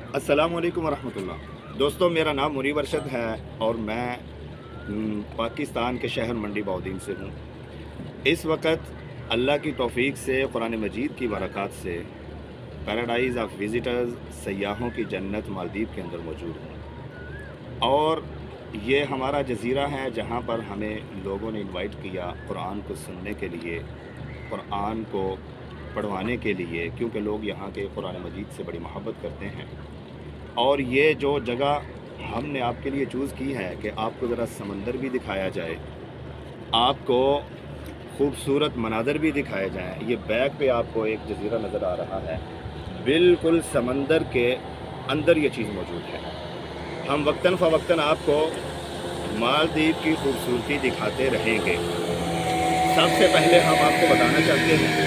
अस्सलाम वालेकुम वरहमतुल्लाह। दोस्तों, मेरा नाम मुनीब अरशद है और मैं पाकिस्तान के शहर मंडी बौदीन से हूँ। इस वक्त अल्लाह की तौफ़ीक से कुरान मजीद की बरक़ात से पैराडाइज़ ऑफ विज़िटर्स, सयाहों की जन्नत मालदीव के अंदर मौजूद हूँ। और ये हमारा जज़ीरा है जहाँ पर हमें लोगों ने इनवाइट किया कुरान को सुनने के लिए, कुरान को पढ़वाने के लिए, क्योंकि लोग यहाँ के कुरान मजीद से बड़ी मोहब्बत करते हैं। और ये जो जगह हमने आपके लिए चूज़ की है कि आपको ज़रा समंदर भी दिखाया जाए, आपको खूबसूरत मनाज़र भी दिखाए जाएँ। ये बैक पे आपको एक जज़ीरा नज़र आ रहा है, बिल्कुल समंदर के अंदर ये चीज़ मौजूद है। हम वक्तन फ़वक्तन आपको मालदीव की खूबसूरती दिखाते रहेंगे। सबसे पहले हम आपको बताना चाहते हैं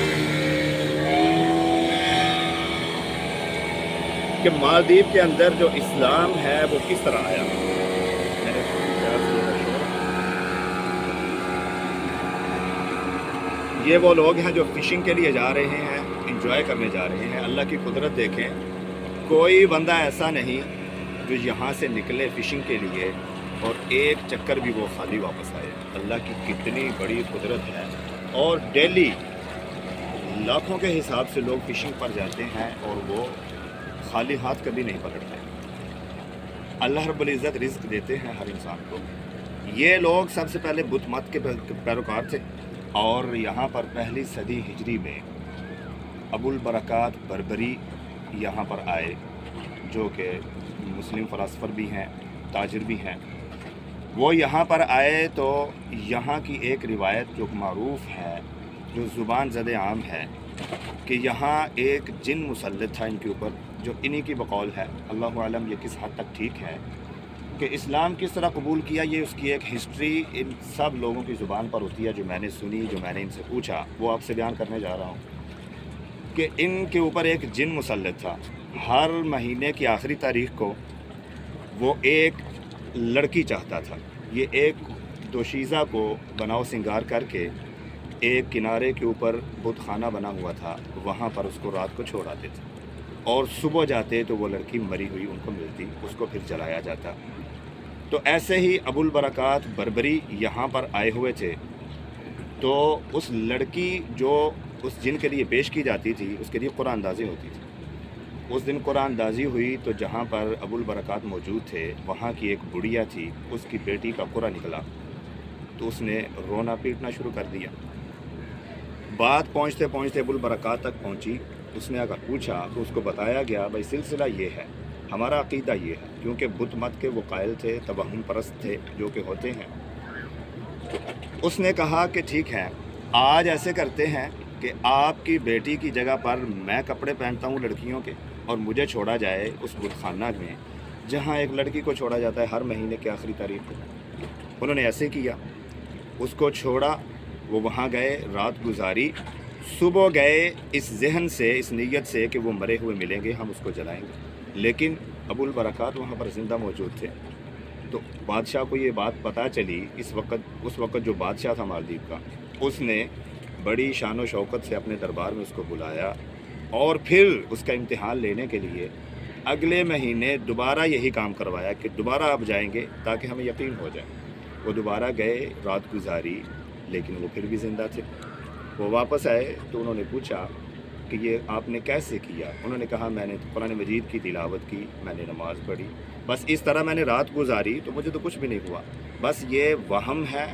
कि मालदीव के अंदर जो इस्लाम है वो किस तरह आया। ये वो लोग हैं जो फ़िशिंग के लिए जा रहे हैं, इंजॉय करने जा रहे हैं। अल्लाह की कुदरत देखें, कोई बंदा ऐसा नहीं जो यहाँ से निकले फ़िशिंग के लिए और एक चक्कर भी वो खाली वापस आए। अल्लाह की कितनी बड़ी कुदरत है। और डेली लाखों के हिसाब से लोग फ़िशिंग पर जाते हैं और वो खाली हाथ कभी नहीं पलटते। अल्लाह रब्बुल इज़्ज़त रिज़्क़ देते हैं हर इंसान को। ये लोग सबसे पहले बुत मत के पैरोकार थे और यहाँ पर पहली सदी हिजरी में अबुल बरक़ात बरबरी यहाँ पर आए, जो कि मुस्लिम फ़लसफ़र भी हैं, ताजिर भी हैं। वो यहाँ पर आए तो यहाँ की एक रिवायत जो मारूफ़ है, जो ज़ुबान ज़द आम है, कि यहाँ एक जिन मुसल्लत था इनके ऊपर, जो इन्हीं की बकौल है। अल्लाहु आलम ये किस हद तक ठीक है कि इस्लाम किस तरह कबूल किया, ये उसकी एक हिस्ट्री इन सब लोगों की ज़ुबान पर होती है, जो मैंने सुनी, जो मैंने इनसे पूछा, वो आपसे बयान करने जा रहा हूँ। कि इनके ऊपर एक जिन मुसल्लत था। हर महीने की आखिरी तारीख़ को वो एक लड़की चाहता था। ये एक दोशीज़ा को बनाव सिंगार करके एक किनारे के ऊपर बुत खाना बना हुआ था, वहाँ पर उसको रात को छोड़ आते थे और सुबह जाते तो वो लड़की मरी हुई उनको मिलती, उसको फिर जलाया जाता। तो ऐसे ही अबुल बरक़ात बरबरी यहाँ पर आए हुए थे। तो उस लड़की जो उस जिन के लिए पेश की जाती थी, उसके लिए कुरानदाज़ी होती थी। उस दिन कुरानदाज़ी हुई तो जहाँ पर अबुल बरक़ात मौजूद थे, वहाँ की एक बुढ़िया थी, उसकी बेटी का कुरा निकला तो उसने रोना पीटना शुरू कर दिया। बात पहुँचते पहुँचते अबुल बरक़ात तक पहुँची। उसने अगर पूछा तो उसको बताया गया, भाई सिलसिला ये है, हमारा अक़ीदा ये है, क्योंकि बुत मत के वो कायल थे, तवहम परस्त थे, जो कि होते हैं। उसने कहा कि ठीक है, आज ऐसे करते हैं कि आपकी बेटी की जगह पर मैं कपड़े पहनता हूँ लड़कियों के और मुझे छोड़ा जाए उस बुतखाना में जहाँ एक लड़की को छोड़ा जाता है हर महीने की आखिरी तारीख को। उन्होंने ऐसे किया, उसको छोड़ा, वो वहाँ गए, रात गुजारी, सुबह गए इस जहन से, इस नीयत से कि वो मरे हुए मिलेंगे, हम उसको जलाएंगे। लेकिन अबुल बरक़ात वहाँ पर ज़िंदा मौजूद थे। तो बादशाह को ये बात पता चली। उस वक़्त जो बादशाह था मालदीव का, उसने बड़ी शान व शौकत से अपने दरबार में उसको बुलाया और फिर उसका इम्तिहान लेने के लिए अगले महीने दोबारा यही काम करवाया कि दोबारा आप जाएंगे ताकि हमें यकीन हो जाए। वो दोबारा गए, रात गुजारी, लेकिन वो फिर भी ज़िंदा थे। वो वापस आए तो उन्होंने पूछा कि ये आपने कैसे किया। उन्होंने कहा, मैंने कुरान मजीद की तिलावत की, मैंने नमाज़ पढ़ी, बस इस तरह मैंने रात गुजारी, तो मुझे तो कुछ भी नहीं हुआ। बस ये वहम है,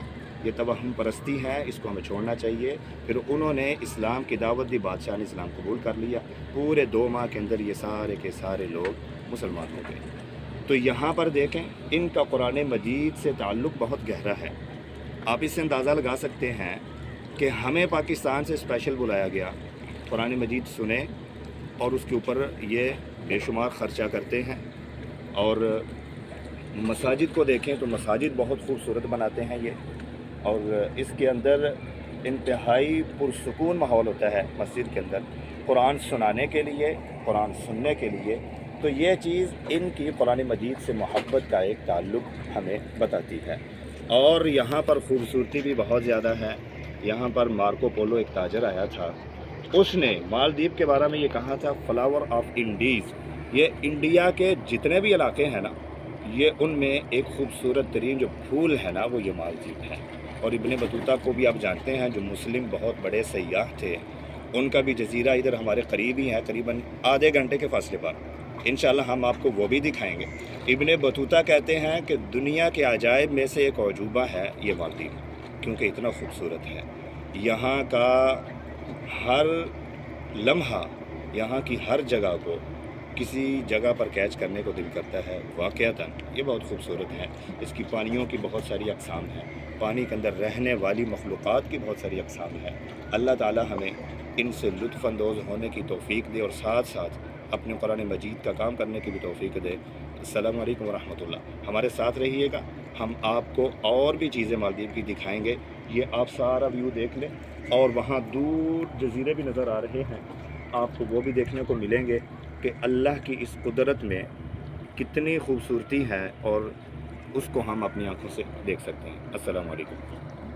ये तवहम परस्ती है, इसको हमें छोड़ना चाहिए। फिर उन्होंने इस्लाम की दावत दी, बादशाह ने इस्लाम कबूल कर लिया। पूरे 2 माह के अंदर ये सारे के सारे लोग मुसलमान हो गए। तो यहाँ पर देखें, इनका कुरान मजीद से ताल्लुक़ बहुत गहरा है। आप इससे अंदाज़ा लगा सकते हैं कि हमें पाकिस्तान से स्पेशल बुलाया गया, कुरान मजीद सुने और उसके ऊपर ये बेशुमार ख़र्चा करते हैं। और मसाजिद को देखें तो मसाजिद बहुत खूबसूरत बनाते हैं ये, और इसके अंदर इंतहाई पुरसुकून माहौल होता है मस्जिद के अंदर कुरान सुनाने के लिए, कुरान सुनने के लिए। तो ये चीज़ इनकी कुरान मजीद से मोहब्बत का एक ताल्लुक़ हमें बताती है। और यहाँ पर ख़ूबसूरती भी बहुत ज़्यादा है। यहाँ पर मार्को पोलो एक ताजर आया था, उसने मालदीव के बारे में ये कहा था, फ्लावर ऑफ इंडीज़, یہ انڈیا کے جتنے بھی علاقے ہیں نا، یہ ان میں ایک خوبصورت ترین جو پھول ہے نا وہ یہ مالدیپ ہے۔ اور ابن بطوطہ کو بھی آپ جانتے ہیں، جو مسلم بہت بڑے سیاح تھے، ان کا بھی جزیرہ ادھر ہمارے قریب ہی ہے، قریباً آدھے گھنٹے کے فاصلے پر۔ انشاءاللہ ہم آپ کو وہ بھی دکھائیں گے۔ ابن بطوطہ کہتے ہیں کہ دنیا کے عجائب میں سے ایک عجوبہ ہے یہ مالدیپ، کیونکہ اتنا خوبصورت ہے۔ یہاں کا ہر لمحہ، یہاں کی ہر جگہ کو کسی جگہ پر کیچ کرنے کو دل کرتا ہے۔ واقعتاً یہ بہت خوبصورت ہے۔ اس کی پانیوں کی بہت ساری اقسام ہیں، پانی کے اندر رہنے والی مخلوقات کی بہت ساری اقسام ہیں۔ اللہ تعالی ہمیں ان سے لطف اندوز ہونے کی توفیق دے، اور ساتھ ساتھ اپنے قرآن مجید کا کام کرنے کی بھی توفیق دے۔ السلام علیکم ورحمۃ اللہ۔ ہمارے ساتھ رہیے گا، ہم آپ کو اور بھی چیزیں مالدیپ کی دکھائیں گے۔ یہ آپ سارا ویو دیکھ لیں، اور وہاں دور جزیرے بھی نظر آ رہے ہیں، آپ کو وہ بھی دیکھنے کو ملیں گے کہ اللہ کی اس قدرت میں کتنی خوبصورتی ہے، اور اس کو ہم اپنی آنکھوں سے دیکھ سکتے ہیں۔ السلام علیکم۔